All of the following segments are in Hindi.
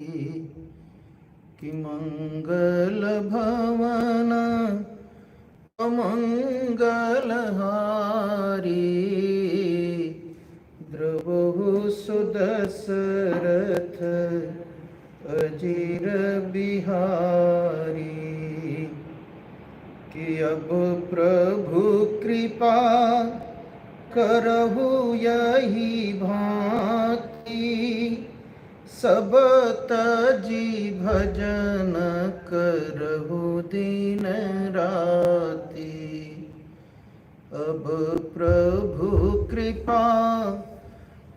कि मंगल भवन अमंगल हारी, द्रवहु सुदशरथ अजीर बिहारी। कि अब प्रभु कृपा करहु यही भांति, सब तजी भजन करहु दिन राति। अब प्रभु कृपा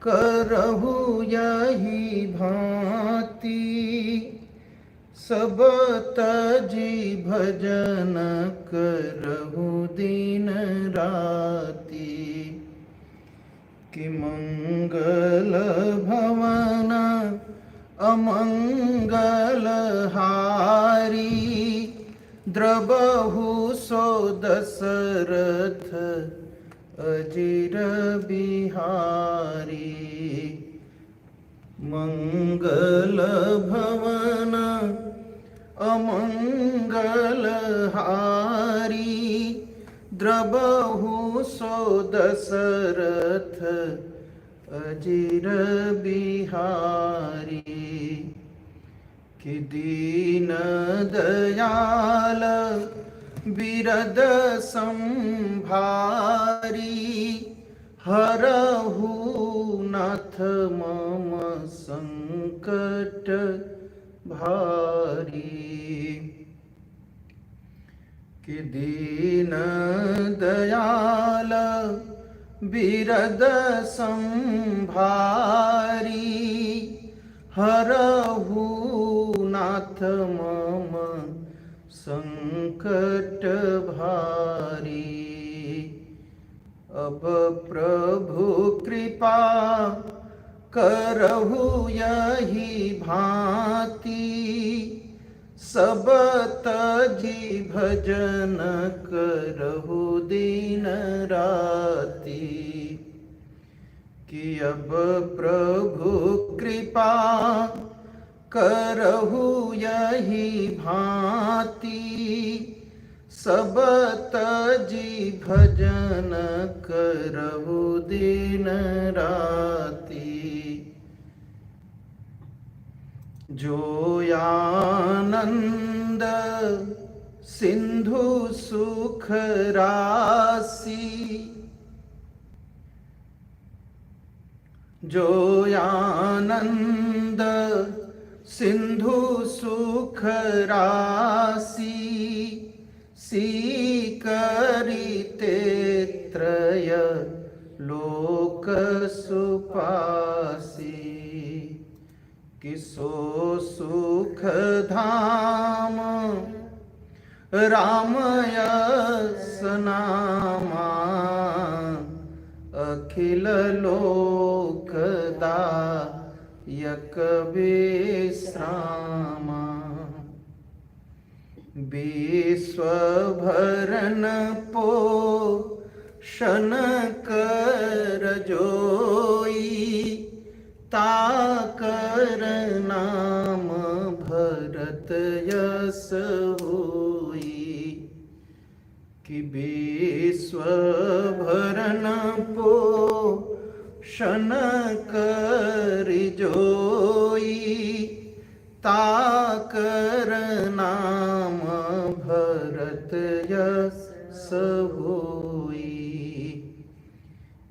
करहु यही भांति, सब तजी भजन करहु दिन राति। कि मंगल भवन अमंगल हारी, द्रवहु सो दशरथ अजीर बिहारी। मंगल भवन अमंगल हारी, द्रवहु सो दशरथ अजीर बिहारी। कि दीन दयाल बिरद संभारी, हरहु नाथ मम संकट भारी। कि दीन दयाल बिरद संभारी, हरहु नाथ मम संकट भारी। अब प्रभु कृपा करहु यही भांति, सब तजी भजन करहु दिन राति। कि अब प्रभु कृपा करहु यही भांति, सब तजी भजन करहु दिन राति। जो आनंद सिंधु सुख राशि, जो आनंद सिंधु सुख राशि, सीकरिते त्रय लोक सुपासी। कि सो सुख धाम रामयस नामा, अखिल लोकदायक विश्रामा। विश्वभरन पोषण कर जोई, ताकर नाम भरत यस होई। कि विश्वभरन पोषण कर जोई, ताकर नाम भरत यस होई।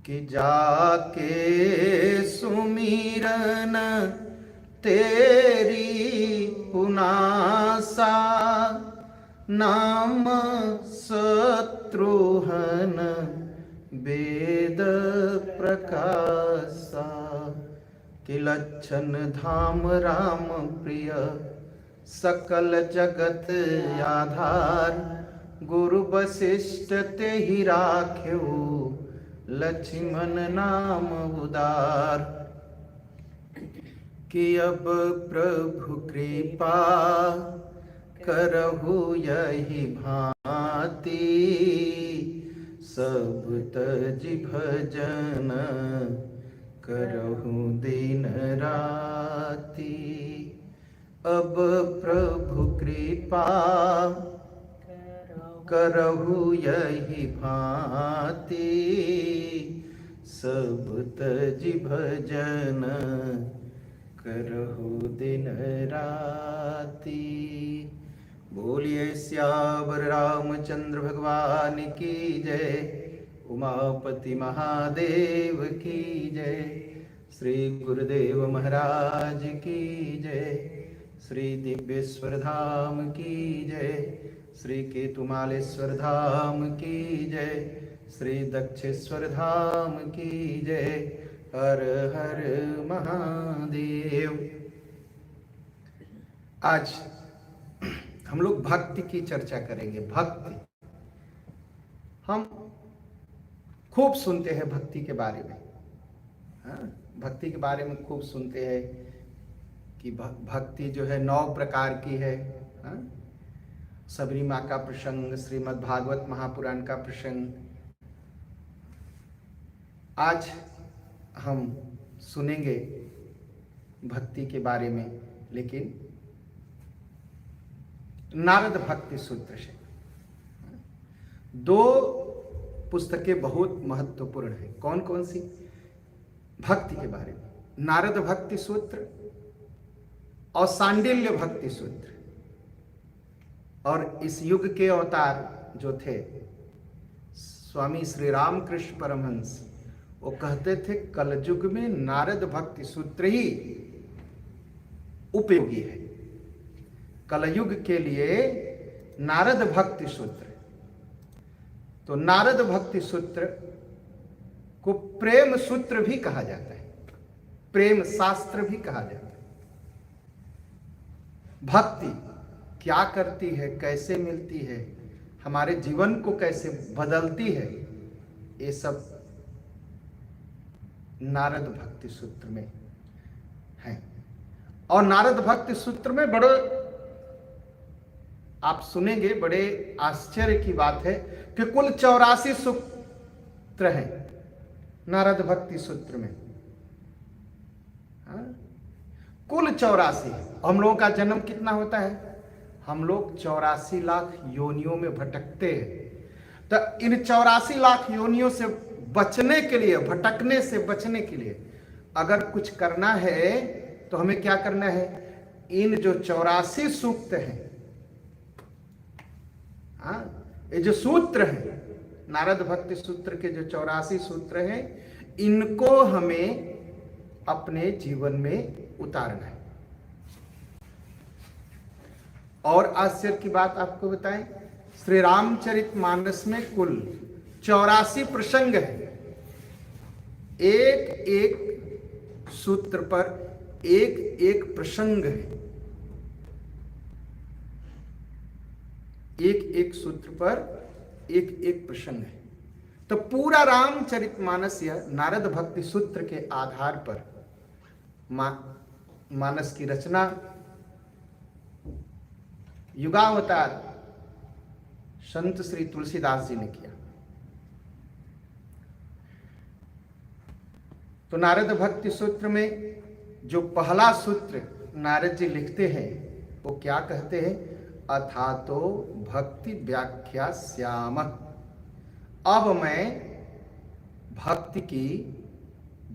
कि जाके सुमिरन तेरी पुनासा, नाम शत्रुहन वेद प्रकाशा। कि लक्षण धाम राम प्रिय, सकल जगत आधार, गुरु वशिष्ठ तेहि राख्यो, लक्ष्मण नाम उदार। कि अब प्रभु कृपा करहु यही भांति, सब तज भजन करहु दिन राति। अब प्रभु कृपा करहु यही भांति, सब तजि भजन करहु दिन राति। बोलिए सियावर रामचंद्र भगवान की जय, उमापति महादेव की जय, श्री गुरुदेव महाराज की जय, श्री दिव्येश्वर धाम की जय, श्री केतुमालेश्वर धाम की जय, श्री दक्षेश्वर धाम की जय। हर हर महादेव। आज हम लोग भक्ति की चर्चा करेंगे। भक्ति हम खूब सुनते हैं भक्ति के बारे में। भक्ति के बारे में खूब सुनते हैं कि भक्ति जो है 9 प्रकार की है। सबरी माँ का प्रसंग, श्रीमद् भागवत महापुराण का प्रसंग। आज हम सुनेंगे भक्ति के बारे में, लेकिन नारद भक्ति सूत्र से। 2 पुस्तकें बहुत महत्वपूर्ण हैं। कौन कौन सी? भक्ति के बारे में नारद भक्ति सूत्र और सांडिल्य भक्ति सूत्र। और इस युग के अवतार जो थे स्वामी श्री रामकृष्ण परमहंस, वो कहते थे कलयुग में नारद भक्ति सूत्र ही उपयोगी है। कलयुग के लिए नारद भक्ति सूत्र। तो नारद भक्ति सूत्र को प्रेम सूत्र भी कहा जाता है, प्रेम शास्त्र भी कहा जाता है। भक्ति क्या करती है, कैसे मिलती है, हमारे जीवन को कैसे बदलती है, ये सब नारद भक्ति सूत्र में है। और नारद भक्ति सूत्र में बड़े, आप सुनेंगे, बड़े आश्चर्य की बात है कि कुल 84 सूत्र हैं नारद भक्ति सूत्र में। कुल 84। हम लोगों का जन्म कितना होता है? हम लोग 84 लाख योनियों में भटकते हैं। तो इन 84 लाख योनियों से बचने के लिए, भटकने से बचने के लिए अगर कुछ करना है तो हमें क्या करना है? इन जो 84 सूक्त हैं, ये जो सूत्र हैं, नारद भक्ति सूत्र के जो 84 सूत्र हैं, इनको हमें अपने जीवन में उतारना है। और आश्चर्य की बात आपको बताएं, श्री रामचरितमानस में कुल 84 प्रसंग है। एक एक सूत्र पर एक एक प्रसंग है। एक एक सूत्र पर एक एक प्रसंग है। तो पूरा रामचरितमानस यह नारद भक्ति सूत्र के आधार पर मानस की रचना युगावतार संत श्री तुलसीदास जी ने किया। तो नारद भक्ति सूत्र में जो पहला सूत्र नारद जी लिखते हैं, वो क्या कहते हैं? अथा तो भक्ति व्याख्या श्याम। अब मैं भक्ति की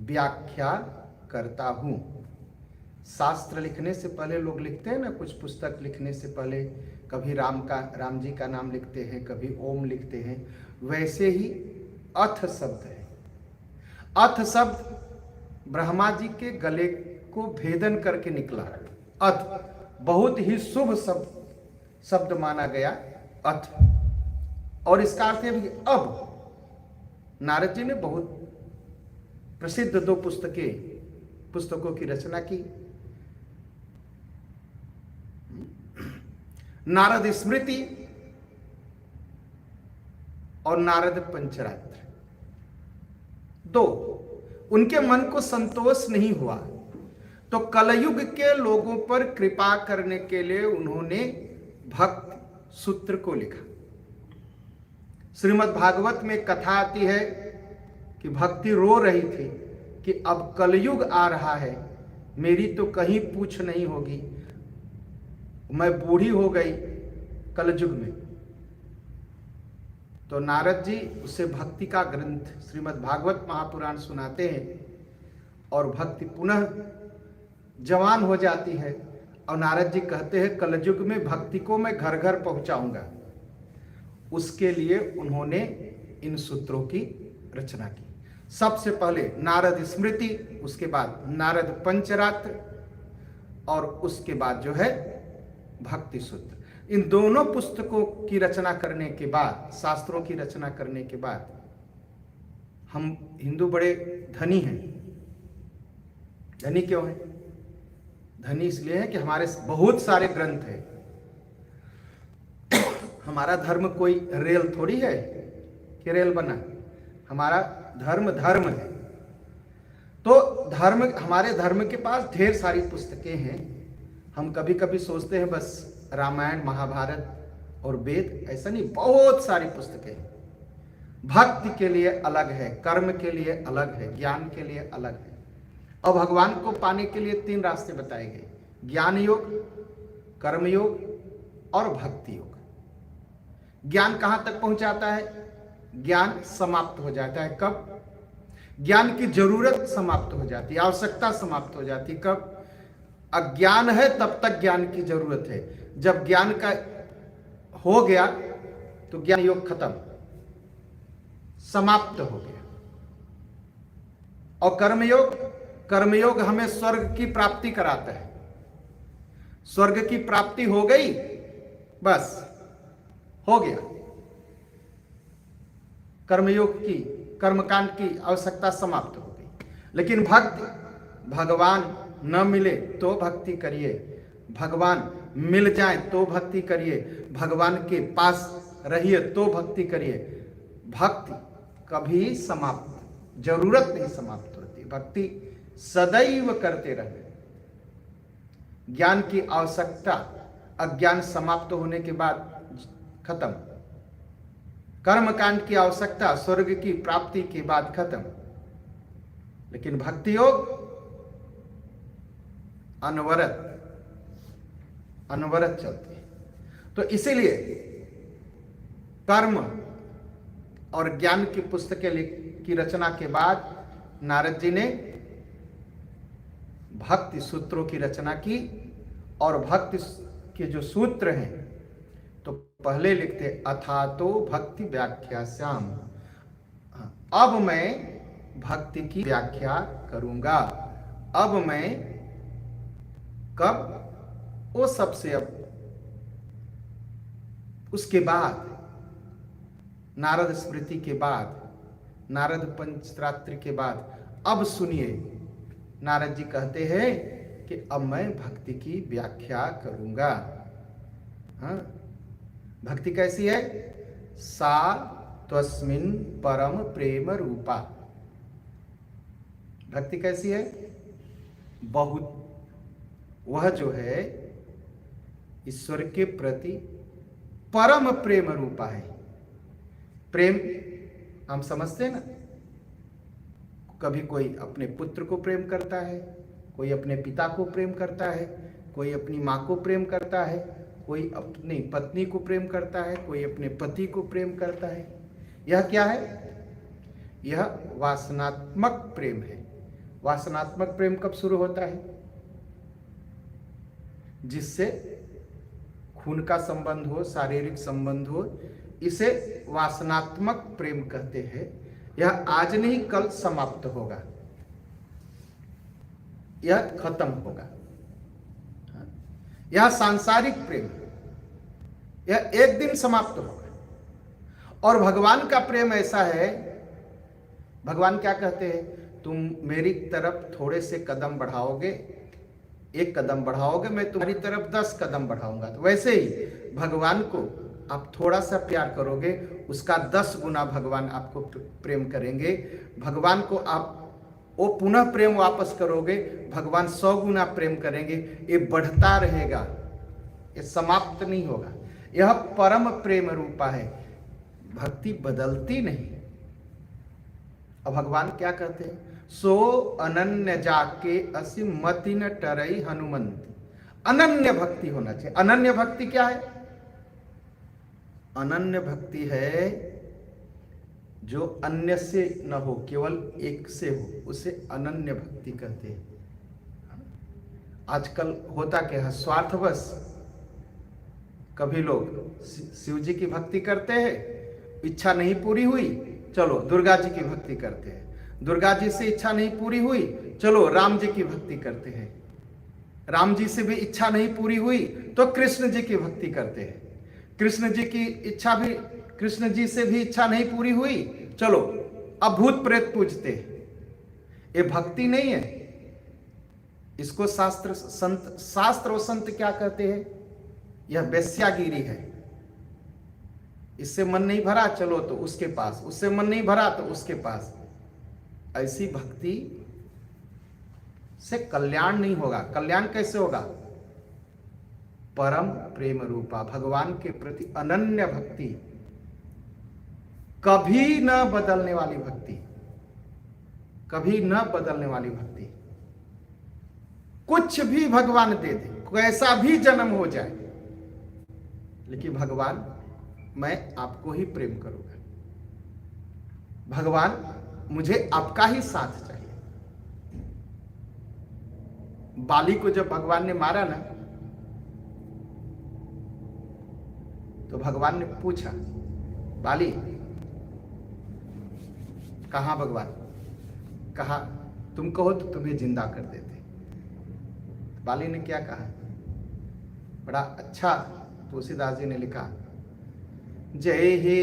व्याख्या करता हूं। शास्त्र लिखने से पहले लोग लिखते हैं ना, कुछ पुस्तक लिखने से पहले कभी राम जी का नाम लिखते हैं, कभी ओम लिखते हैं। वैसे ही अथ शब्द है। अथ शब्द ब्रह्मा जी के गले को भेदन करके निकला। अथ बहुत ही शुभ शब्द माना गया, अथ। और इसका अर्थ है कि अब नारद जी ने बहुत प्रसिद्ध 2 पुस्तकों की रचना की। नारद स्मृति और नारद पंचरात्र। 2 उनके मन को संतोष नहीं हुआ, तो कलयुग के लोगों पर कृपा करने के लिए उन्होंने भक्ति सूत्र को लिखा। श्रीमद् भागवत में कथा आती है कि भक्ति रो रही थी कि अब कलयुग आ रहा है, मेरी तो कहीं पूछ नहीं होगी, मैं बूढ़ी हो गई कलयुग में। तो नारद जी उसे भक्ति का ग्रंथ श्रीमद् भागवत महापुराण सुनाते हैं और भक्ति पुनः जवान हो जाती है। और नारद जी कहते हैं कलयुग में भक्ति को मैं घर घर पहुंचाऊंगा। उसके लिए उन्होंने इन सूत्रों की रचना की। सबसे पहले नारद स्मृति, उसके बाद नारद पंचरात्र और उसके बाद जो है भक्ति सूत्र। इन दोनों पुस्तकों की रचना करने के बाद, शास्त्रों की रचना करने के बाद, हम हिंदू बड़े धनी हैं। धनी क्यों है? धनी इसलिए है कि हमारे बहुत सारे ग्रंथ हैं। हमारा धर्म कोई रेल थोड़ी है कि रेल बना। हमारा धर्म धर्म है। तो धर्म, हमारे धर्म के पास ढेर सारी पुस्तकें हैं। हम कभी कभी सोचते हैं बस रामायण महाभारत और वेद, ऐसा नहीं, बहुत सारी पुस्तकें हैं। भक्ति के लिए अलग है, कर्म के लिए अलग है, ज्ञान के लिए अलग है। और भगवान को पाने के लिए 3 रास्ते बताए गए, ज्ञान योग, कर्म योग और भक्ति योग। ज्ञान कहां तक पहुंचाता है? ज्ञान समाप्त हो जाता है कब? ज्ञान की जरूरत समाप्त हो जाती है, आवश्यकता समाप्त हो जाती है कब? अज्ञान है तब तक ज्ञान की जरूरत है। जब ज्ञान का हो गया तो ज्ञान योग खत्म, समाप्त हो गया। और कर्मयोग, कर्मयोग हमें स्वर्ग की प्राप्ति कराता है। स्वर्ग की प्राप्ति हो गई, बस हो गया। कर्मयोग की, कर्मकांड की आवश्यकता समाप्त हो गई। लेकिन भक्ति, भगवान न मिले तो भक्ति करिए, भगवान मिल जाए तो भक्ति करिए, भगवान के पास रहिए तो भक्ति करिए। भक्ति कभी समाप्त, जरूरत नहीं समाप्त होती। भक्ति सदैव करते रहे। ज्ञान की आवश्यकता, अज्ञान समाप्त होने के बाद खत्म। कर्मकांड की आवश्यकता स्वर्ग की प्राप्ति के बाद खत्म। लेकिन भक्ति योग अनवरत अनवरत चलती है। तो इसीलिए कर्म और ज्ञान की पुस्तकें की रचना के बाद नारद जी ने भक्ति सूत्रों की रचना की। और भक्ति के जो सूत्र हैं तो पहले लिखते अथातो भक्ति व्याख्यास्याम। अब मैं भक्ति की व्याख्या करूंगा। अब मैं कब? वो सबसे अब उसके बाद, नारद स्मृति के बाद, नारद पंचरात्र के बाद। अब सुनिए, नारद जी कहते हैं कि अब मैं भक्ति की व्याख्या करूंगा। हाँ, भक्ति कैसी है? सा त्वस्मिन् परम प्रेम रूपा। भक्ति कैसी है? बहुत, वह जो है ईश्वर के प्रति परम प्रेम रूपा है। प्रेम हम समझते हैं ना, कभी कोई अपने पुत्र को प्रेम करता है, कोई अपने पिता को प्रेम करता है, कोई अपनी माँ को प्रेम करता है, कोई अपनी पत्नी को प्रेम करता है, कोई अपने पति को प्रेम करता है। यह क्या है? यह वासनात्मक प्रेम है। वासनात्मक प्रेम कब शुरू होता है? जिससे खून का संबंध हो, शारीरिक संबंध हो, इसे वासनात्मक प्रेम कहते हैं। यह आज नहीं कल समाप्त होगा, यह खत्म होगा। यह सांसारिक प्रेम, यह एक दिन समाप्त होगा। और भगवान का प्रेम ऐसा है, भगवान क्या कहते हैं? तुम मेरी तरफ थोड़े से कदम बढ़ाओगे, 1 कदम बढ़ाओगे, मैं तुम्हारी तरफ 10 कदम बढ़ाऊंगा। तो वैसे ही भगवान को आप थोड़ा सा प्यार करोगे, उसका 10 गुना भगवान आपको प्रेम करेंगे। भगवान को आप वो पुनः प्रेम वापस करोगे, भगवान 100 गुना प्रेम करेंगे। ये बढ़ता रहेगा, ये समाप्त नहीं होगा। यह परम प्रेम रूपा है। भक्ति बदलती नहीं। अब भगवान क्या कहते हैं? सो अनन्य जाके असीम मति न टरई हनुमंत। अनन्य भक्ति होना चाहिए। अनन्य भक्ति क्या है? अनन्य भक्ति है जो अन्य से न हो, केवल एक से हो, उसे अनन्य भक्ति कहते हैं। आजकल होता क्या है, स्वार्थवश कभी लोग शिव जी की भक्ति करते हैं, इच्छा नहीं पूरी हुई, चलो दुर्गा जी की भक्ति करते हैं। दुर्गा जी से इच्छा नहीं पूरी हुई, चलो राम जी की भक्ति करते हैं। राम जी से भी इच्छा नहीं पूरी हुई तो कृष्ण जी की भक्ति करते हैं। कृष्ण जी की इच्छा भी, कृष्ण जी से भी इच्छा नहीं पूरी हुई, चलो अब भूत प्रेत पूजते हैं। ये भक्ति नहीं है। इसको शास्त्र और संत क्या कहते हैं? यह वेश्यागिरी है। इससे मन नहीं भरा, चलो तो उसके पास, उससे मन नहीं भरा तो उसके पास। ऐसी भक्ति से कल्याण नहीं होगा। कल्याण कैसे होगा? परम प्रेम रूपा भगवान के प्रति अनन्य भक्ति, कभी न बदलने वाली भक्ति, कभी न बदलने वाली भक्ति। कुछ भी भगवान दे दे, कैसा भी जन्म हो जाए, लेकिन भगवान मैं आपको ही प्रेम करूंगा। भगवान मुझे आपका ही साथ चाहिए। बाली को जब भगवान ने मारा ना, तो भगवान ने पूछा, बाली कहां? भगवान कहा, तुम कहो तो तुम्हें जिंदा कर देते। बाली ने क्या कहा? बड़ा अच्छा तुलसीदास जी ने लिखा, जय हे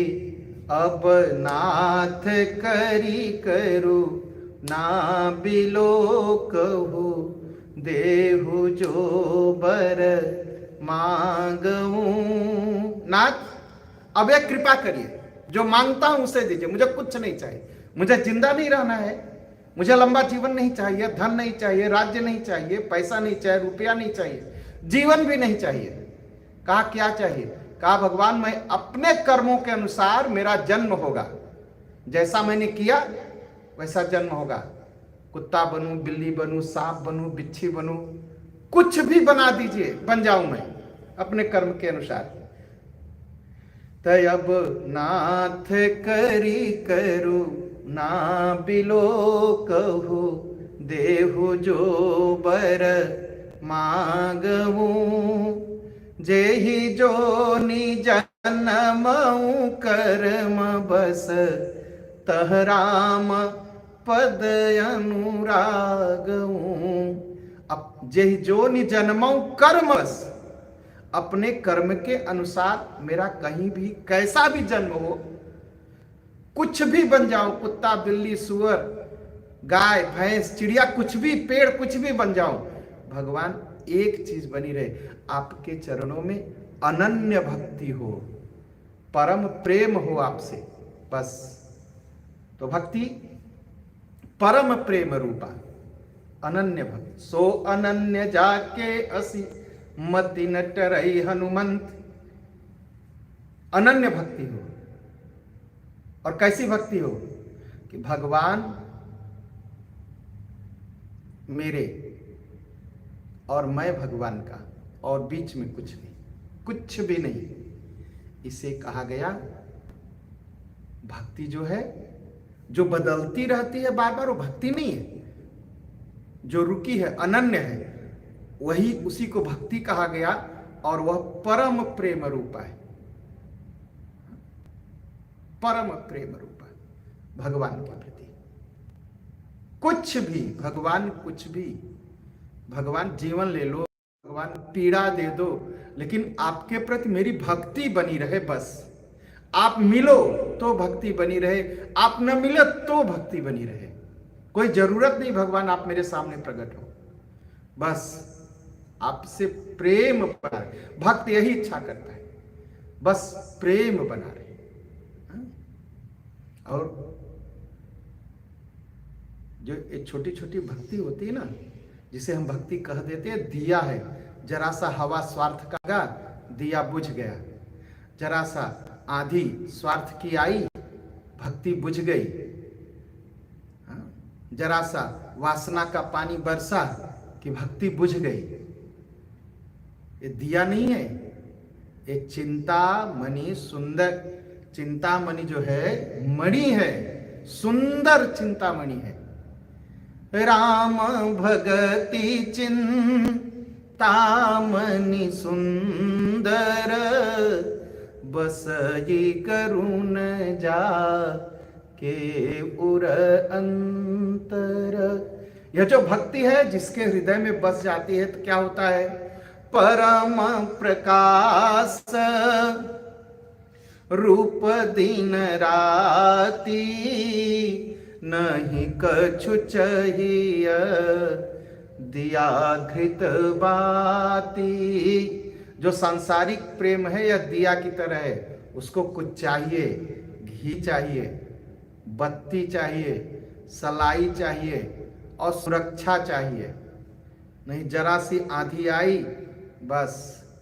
अब नाथ करी करू ना बिलो कहू, देहु जो बर मांगू। नाथ अब एक कृपा करिए, जो मांगता हूं उसे दीजिए। मुझे कुछ नहीं चाहिए, मुझे जिंदा नहीं रहना है, मुझे लंबा जीवन नहीं चाहिए, धन नहीं चाहिए, राज्य नहीं चाहिए, पैसा नहीं चाहिए, रुपया नहीं चाहिए, जीवन भी नहीं चाहिए। कहा क्या चाहिए? कहा भगवान मैं अपने कर्मों के अनुसार मेरा जन्म होगा, जैसा मैंने किया वैसा जन्म होगा। कुत्ता बनूं, बिल्ली बनूं, सांप बनूं, बिच्छी बनूं, कुछ भी बना दीजिए, बन जाऊं मैं अपने कर्म के अनुसार। तय अब नाथ करी करू ना बिलो कहू, देहु जो बर मांगू। जेहि जो जन्मऊ कर्म बस, तह राम पद अनुरागऊ। अब जेहि जो जन्मऊ कर्म बस, अपने कर्म के अनुसार मेरा कहीं भी कैसा भी जन्म हो, कुछ भी बन जाओ, कुत्ता बिल्ली सुअर गाय भैंस चिड़िया, कुछ भी पेड़, कुछ भी बन जाओ, भगवान एक चीज बनी रहे, आपके चरणों में अनन्य भक्ति हो, परम प्रेम हो आपसे, बस। तो भक्ति परम प्रेम रूपा अनन्य भक्ति। सो अनन्य जाके असी मति न टरई हनुमंत। अनन्य भक्ति हो। और कैसी भक्ति हो? कि भगवान मेरे और मैं भगवान का, और बीच में कुछ नहीं, कुछ भी नहीं। इसे कहा गया भक्ति जो है, जो बदलती रहती है बार बार, वो भक्ति नहीं है। जो रुकी है, अनन्य है, वही, उसी को भक्ति कहा गया। और वह परम प्रेम रूपा है, परम प्रेम रूपा भगवान के प्रति। कुछ भी भगवान, कुछ भी भगवान, जीवन ले लो, भगवान पीड़ा दे दो, लेकिन आपके प्रति मेरी भक्ति बनी रहे, बस। आप मिलो तो भक्ति बनी रहे, आप न मिले तो भक्ति बनी रहे। कोई जरूरत नहीं भगवान आप मेरे सामने प्रकट हो, बस आपसे प्रेम बना रहे। भक्त यही इच्छा करता है, बस प्रेम बना रहे। और जो एक छोटी छोटी भक्ति होती है ना, जिसे हम भक्ति कह देते हैं, दिया है, जरा सा हवा स्वार्थ का गा, दिया बुझ गया। जरा सा आंधी स्वार्थ की आई, भक्ति बुझ गई। जरा सा वासना का पानी बरसा कि भक्ति बुझ गई। ये दिया नहीं है, ये चिंतामणि, सुंदर चिंतामणि जो है मणि है, सुंदर चिंतामणि है। राम भगति चिंतामणि सुंदर, बसई करुण जा के उर अंतर। यह जो भक्ति है जिसके हृदय में बस जाती है तो क्या होता है? परम प्रकाश रूप दिन राती, नहीं कछु चाहिए दिया घृत बाती। जो सांसारिक प्रेम है या दिया की तरह है, उसको कुछ चाहिए, घी चाहिए, बत्ती चाहिए, सलाई चाहिए और सुरक्षा चाहिए। नहीं जरा सी आंधी आई, बस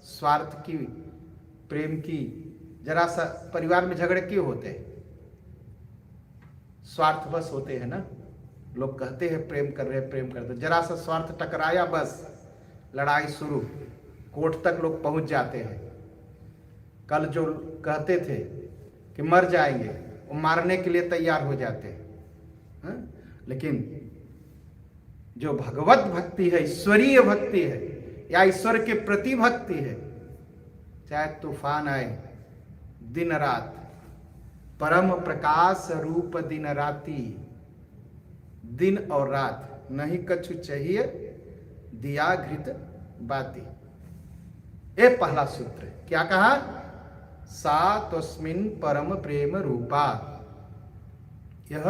स्वार्थ की, प्रेम की, जरा सा परिवार में झगड़े क्यों होते हैं? स्वार्थ बस होते हैं ना। लोग कहते हैं प्रेम कर रहे, प्रेम करते, जरा सा स्वार्थ टकराया, बस लड़ाई शुरू, कोर्ट तक लोग पहुंच जाते हैं। कल जो कहते थे कि मर जाएंगे, वो मारने के लिए तैयार हो जाते हैं। लेकिन जो भगवत भक्ति है, ईश्वरीय भक्ति है या ईश्वर के प्रति भक्ति है, चाहे तूफान आए, दिन रात, परम प्रकाश रूप दिन राती, दिन और रात, नहीं कछु चाहिए दिया घृत बाती। ये पहला सूत्र। क्या कहा? सा तस्मिन् परम प्रेम रूपा। यह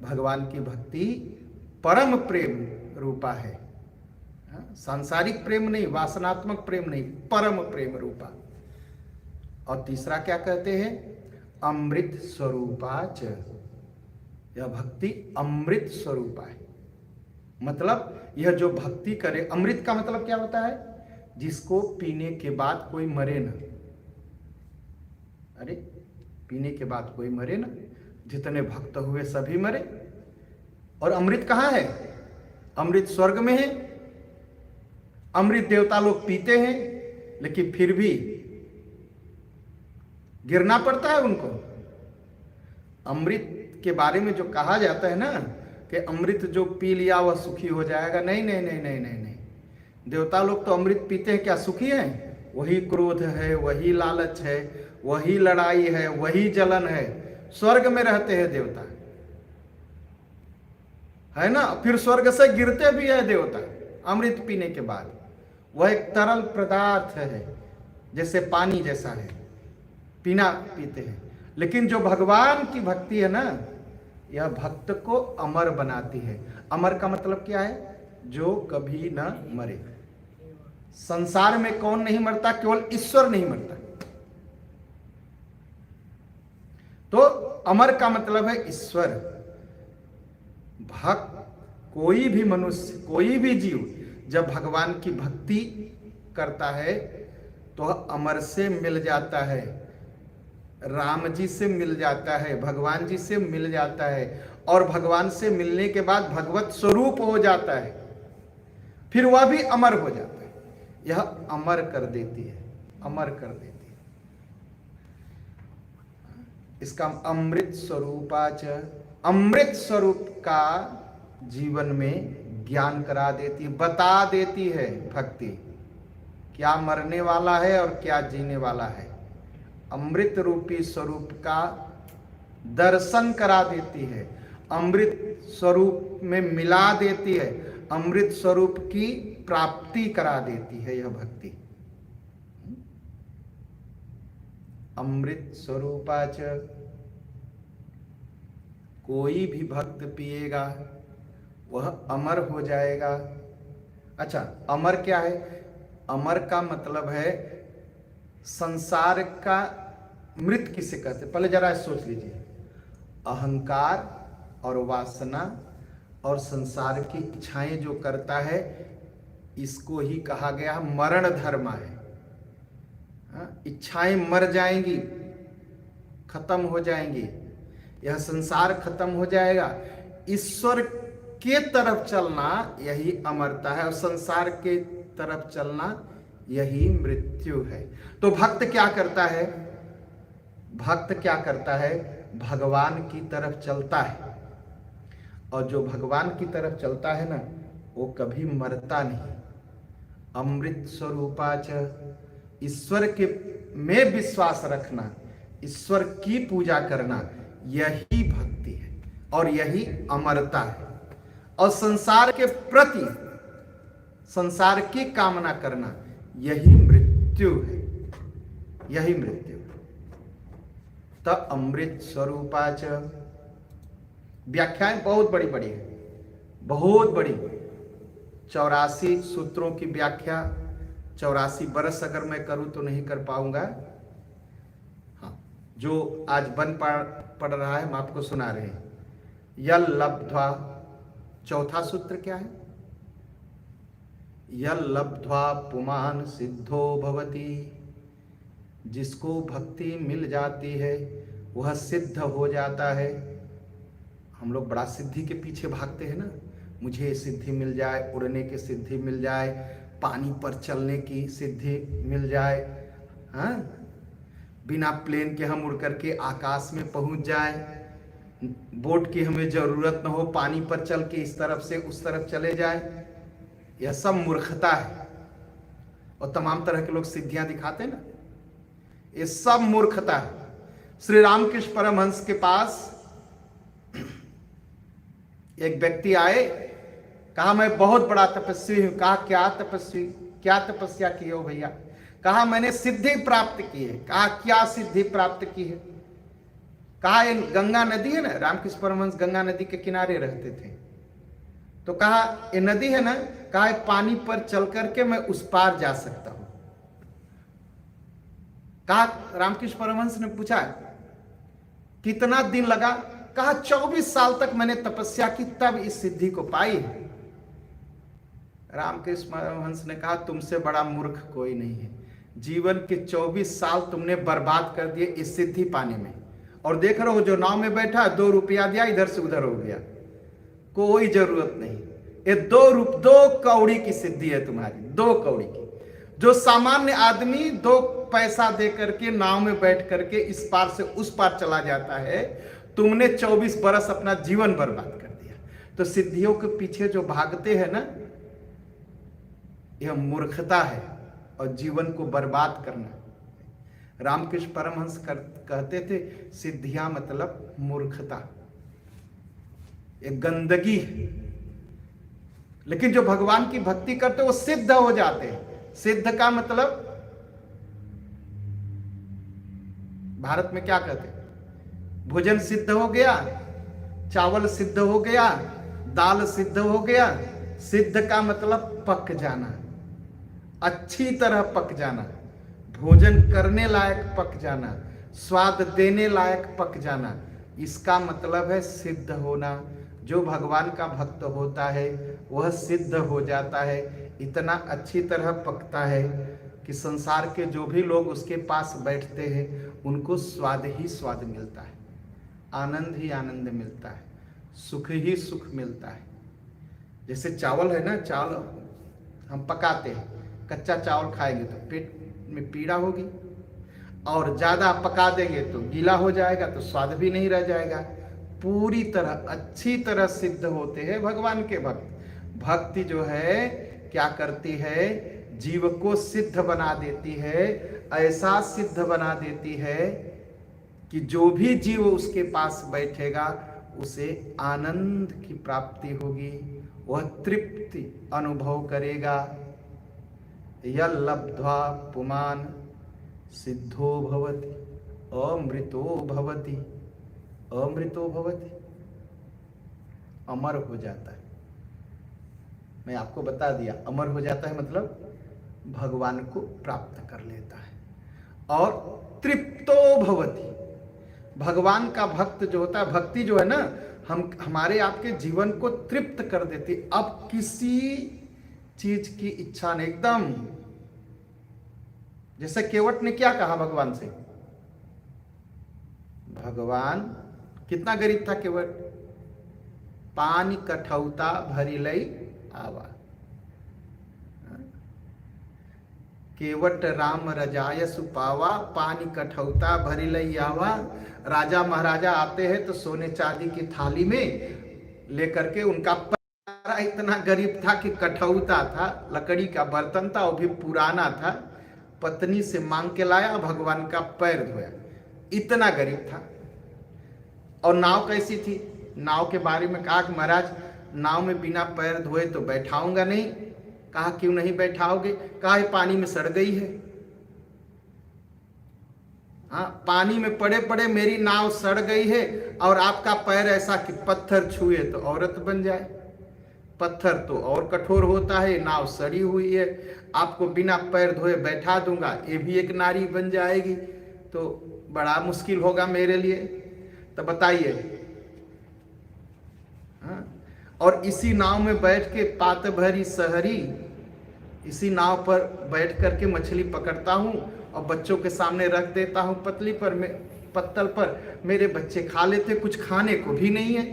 भगवान की भक्ति परम प्रेम रूपा है। सांसारिक प्रेम नहीं, वासनात्मक प्रेम नहीं, परम प्रेम रूपा। और तीसरा क्या कहते हैं? अमृत स्वरूपा च। यह भक्ति अमृत स्वरूपा है। मतलब यह जो भक्ति करे, अमृत का मतलब क्या होता है? जिसको पीने के बाद कोई मरे ना। अरे पीने के बाद कोई मरे ना, जितने भक्त हुए सभी मरे। और अमृत कहाँ है? अमृत स्वर्ग में है। अमृत देवता लोग पीते हैं, लेकिन फिर भी गिरना पड़ता है उनको। अमृत के बारे में जो कहा जाता है ना कि अमृत जो पी लिया वह सुखी हो जाएगा, नहीं नहीं नहीं नहीं नहीं नहीं। देवता लोग तो अमृत पीते हैं, क्या सुखी हैं? वही क्रोध है, वही लालच है, वही लड़ाई है, वही जलन है। स्वर्ग में रहते हैं देवता, है ना। फिर स्वर्ग से गिरते भी है देवता अमृत पीने के बाद। वह एक तरल पदार्थ है, जैसे पानी जैसा है, पीना पीते हैं। लेकिन जो भगवान की भक्ति है ना, यह भक्त को अमर बनाती है। अमर का मतलब क्या है? जो कभी ना मरे। संसार में कौन नहीं मरता? केवल ईश्वर नहीं मरता। तो अमर का मतलब है ईश्वर। भक्त, कोई भी मनुष्य, कोई भी जीव जब भगवान की भक्ति करता है तो अमर से मिल जाता है, राम जी से मिल जाता है, भगवान जी से मिल जाता है। और भगवान से मिलने के बाद भगवत स्वरूप हो जाता है, फिर वह भी अमर हो जाता है। यह अमर कर देती है, अमर कर देती है। इसका अमृत स्वरूपाच, अमृत स्वरूप का जीवन में ज्ञान करा देती, बता देती है भक्ति, क्या मरने वाला है और क्या जीने वाला है। अमृत रूपी स्वरूप का दर्शन करा देती है, अमृत स्वरूप में मिला देती है, अमृत स्वरूप की प्राप्ति करा देती है यह भक्ति। अमृत स्वरूपाच। कोई भी भक्त पिएगा वह अमर हो जाएगा। अच्छा, अमर क्या है? अमर का मतलब है संसार का मृत किसे कहते? पहले जरा सोच लीजिए। अहंकार और वासना और संसार की इच्छाएं जो करता है, इसको ही कहा गया मरण धर्म है। इच्छाएं मर जाएंगी, खत्म हो जाएंगी, यह संसार खत्म हो जाएगा। ईश्वर के तरफ चलना यही अमरता है, और संसार के तरफ चलना यही मृत्यु है। तो भक्त क्या करता है? भक्त क्या करता है? भगवान की तरफ चलता है, और जो भगवान की तरफ चलता है ना, वो कभी मरता नहीं। अमृत स्वरूपाच, ईश्वर के में विश्वास रखना, ईश्वर की पूजा करना, यही भक्ति है और यही अमरता है। और संसार के प्रति, संसार की कामना करना, यही मृत्यु है, यही मृत्यु। त अमृत स्वरूपाच, व्याख्याएं बहुत बड़ी बड़ी है, बहुत बड़ी। 84 सूत्रों की व्याख्या 84 बरस अगर मैं करूं तो नहीं कर पाऊंगा। हाँ, जो आज बन पढ़ रहा है हम आपको सुना रहे हैं। यल लब्ध्वा, चौथा सूत्र क्या है? यल लब्ध्वा पुमान सिद्धो भवति, जिसको भक्ति मिल जाती है वह सिद्ध हो जाता है। हम लोग बड़ा सिद्धि के पीछे भागते हैं ना, मुझे सिद्धि मिल जाए, उड़ने की सिद्धि मिल जाए, पानी पर चलने की सिद्धि मिल जाए, हाँ, बिना प्लेन के हम उड़ करके आकाश में पहुंच जाए, बोट की हमें जरूरत न हो, पानी पर चल के इस तरफ से उस तरफ चले जाए। यह सब मूर्खता है। और तमाम तरह के लोग सिद्धियां दिखाते हैं ना, ये सब मूर्खता है। श्री रामकृष्ण परमहंस के पास एक व्यक्ति आए, कहा मैं बहुत बड़ा तपस्वी हूं। कहा क्या तपस्वी, क्या तपस्या की हो भैया? कहा मैंने सिद्धि प्राप्त की है। कहा क्या सिद्धि प्राप्त की है? कहा ये गंगा नदी है ना, रामकृष्ण परमहंस गंगा नदी के किनारे रहते थे, तो कहा ये नदी है ना, कहा पानी पर चल करके मैं उस पार जा सकता हूं। कहा रामकृष्ण परमहंस ने पूछा कितना दिन लगा? कहा 24 साल तक मैंने तपस्या की, तब इस सिद्धि को पाई। रामकृष्ण परमहंस ने कहा तुमसे बड़ा मूर्ख कोई नहीं है। जीवन के 24 साल तुमने बर्बाद कर दिए इस सिद्धि पाने में, और देख रहे हो जो नाव में बैठा 2 रुपया दिया, इधर से उधर हो गया, कोई जरूरत नहीं। ये 2 कौड़ी की सिद्धि है तुम्हारी, 2 कौड़ी की। जो सामान्य आदमी 2 पैसा दे करके नाव में बैठ करके इस पार से उस पार चला जाता है, तुमने 24 बरस अपना जीवन बर्बाद कर दिया। तो सिद्धियों के पीछे जो भागते हैं ना, यह मूर्खता है और जीवन को बर्बाद करना। रामकृष्ण परमहंस कहते थे सिद्धियां मतलब मूर्खता, एक गंदगी है। लेकिन जो भगवान की भक्ति करते वो सिद्ध हो जाते हैं। सिद्ध का मतलब भारत में क्या कहते हैं? भोजन सिद्ध हो गया, चावल सिद्ध हो गया, दाल सिद्ध हो गया। सिद्ध का मतलब पक जाना, अच्छी तरह पक जाना, भोजन करने लायक पक जाना, स्वाद देने लायक पक जाना, इसका मतलब है सिद्ध होना। जो भगवान का भक्त होता है वह सिद्ध हो जाता है, इतना अच्छी तरह पकता है कि संसार के जो भी लोग उसके पास बैठते हैं उनको स्वाद ही स्वाद मिलता है, आनंद ही आनंद मिलता है, सुख ही सुख मिलता है। जैसे चावल है ना, चावल हम पकाते हैं, कच्चा चावल खाएंगे तो पेट में पीड़ा होगी, और ज़्यादा पका देंगे तो गीला हो जाएगा, तो स्वाद भी नहीं रह जाएगा। पूरी तरह अच्छी तरह सिद्ध होते हैं भगवान के भक्त। भक्ति जो है क्या करती है? जीव को सिद्ध बना देती है, ऐसा सिद्ध बना देती है कि जो भी जीव उसके पास बैठेगा उसे आनंद की प्राप्ति होगी, वह तृप्ति अनुभव करेगा। यल लब्ध्वा पुमान सिद्धो भवति अमृतो भवति, अमृतो भवति, अमर हो जाता है। मैं आपको बता दिया, अमर हो जाता है मतलब भगवान को प्राप्त कर लेता है। और तृप्तो भवति, भगवान का भक्त जो होता है, भक्ति जो है ना, हमारे आपके जीवन को तृप्त कर देती। अब किसी चीज की इच्छा नहीं, एकदम जैसे केवट ने क्या कहा भगवान से? भगवान कितना गरीब था केवट, पानी कठौता भरी लई आवा। केवट राम रजाय सुपावा, पानी कठौता भरी लई आवा। राजा महाराजा आते हैं तो सोने चांदी की थाली में लेकर के, उनका पैरा इतना गरीब था कि कठौता था, लकड़ी का बर्तन था, वो भी पुराना था, पत्नी से मांग के लाया, भगवान का पैर धोया, इतना गरीब था। और नाव कैसी थी, नाव के बारे में कहा कि महाराज नाव में बिना पैर धोए तो बैठाऊंगा नहीं। कहा क्यों नहीं बैठाओगे, कहा पानी में सड़ गई है। हाँ, पानी में पड़े पड़े मेरी नाव सड़ गई है, और आपका पैर ऐसा कि पत्थर छुए तो औरत बन जाए। पत्थर तो और कठोर होता है, नाव सड़ी हुई है, आपको बिना पैर धोए बैठा दूंगा, ये भी एक नारी बन जाएगी, तो बड़ा मुश्किल होगा मेरे लिए। तो बताइए। हाँ, और इसी नाव में बैठ के पात भरी सहरी, इसी नाव पर बैठ करके मछली पकड़ता हूँ और बच्चों के सामने रख देता हूँ पतली पर, पत्तल पर, मेरे बच्चे खा लेते, कुछ खाने को भी नहीं है।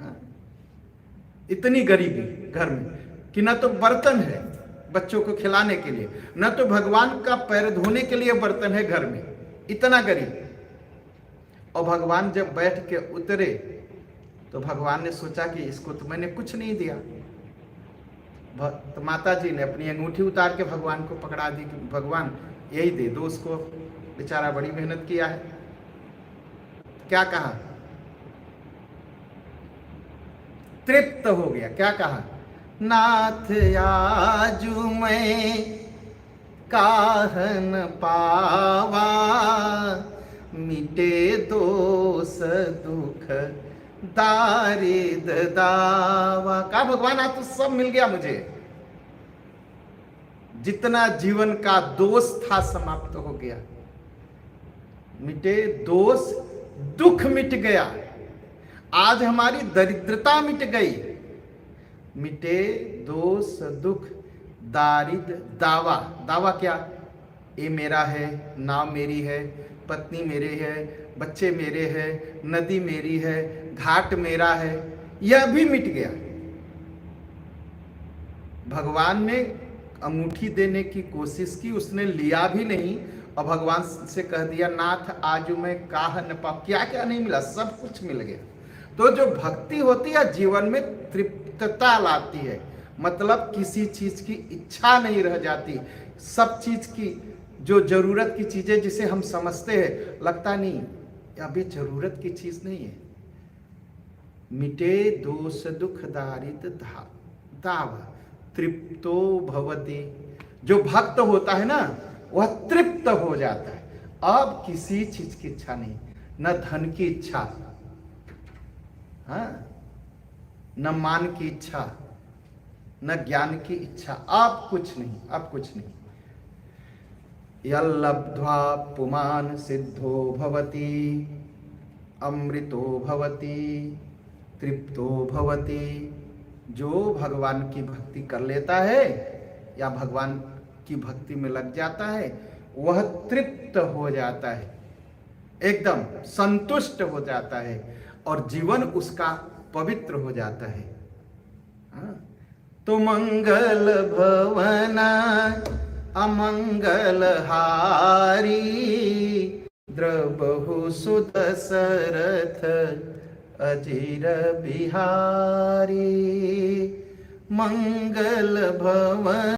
हाँ? इतनी गरीबी घर में कि न तो बर्तन है बच्चों को खिलाने के लिए, न तो भगवान का पैर धोने के लिए बर्तन है घर में, इतना गरीब। और भगवान जब बैठ के उतरे तो भगवान ने सोचा कि इसको तो मैंने कुछ नहीं दिया। तो माता जी ने अपनी अंगूठी उतार के भगवान को पकड़ा दी कि भगवान यही दे दो उसको, बेचारा बड़ी मेहनत किया है। क्या कहा, तृप्त हो गया। क्या कहा, नाथ आजू मैं काहन पावा, मिटे दोष दुख दारिद दावा। कहा भगवान आज तो सब मिल गया मुझे, जितना जीवन का दोष था समाप्त हो गया। मिटे दोष, दुख मिट गया, आज हमारी दरिद्रता मिट गई। मिटे दोष दुख दारिद दावा। दावा क्या, ये मेरा है, नाव मेरी है, पत्नी मेरे है, बच्चे मेरे हैं, नदी मेरी है, घाट मेरा है, यह भी मिट गया। भगवान ने अंगूठी देने की कोशिश की, उसने लिया भी नहीं, और भगवान से कह दिया नाथ आज मैं काह न पाऊं। क्या क्या नहीं मिला, सब कुछ मिल गया। तो जो भक्ति होती है जीवन में तृप्तता लाती है, मतलब किसी चीज की इच्छा नहीं रह जाती। सब चीज की जो जरूरत की चीजें जिसे हम समझते हैं, लगता नहीं अभी जरूरत की चीज नहीं है। मिटे दोष दुख दारिद दावा, तृप्तो भवति। जो भक्त होता है ना, वह तृप्त हो जाता है। अब किसी चीज की इच्छा नहीं, न धन की इच्छा, हाँ, न मान की इच्छा, न ज्ञान की इच्छा, अब कुछ नहीं, अब कुछ नहीं। यल्लब्ध्वा पुमान सिद्धो भवति, अमृतो भवति, तृप्तो भवति। जो भगवान की भक्ति कर लेता है या भगवान की भक्ति में लग जाता है, वह तृप्त हो जाता है, एकदम संतुष्ट हो जाता है, और जीवन उसका पवित्र हो जाता है। हाँ? तो मंगल भवना अमंगल हारी, द्रबहु सुदशरथ अजीर बिहारी। मंगल भवन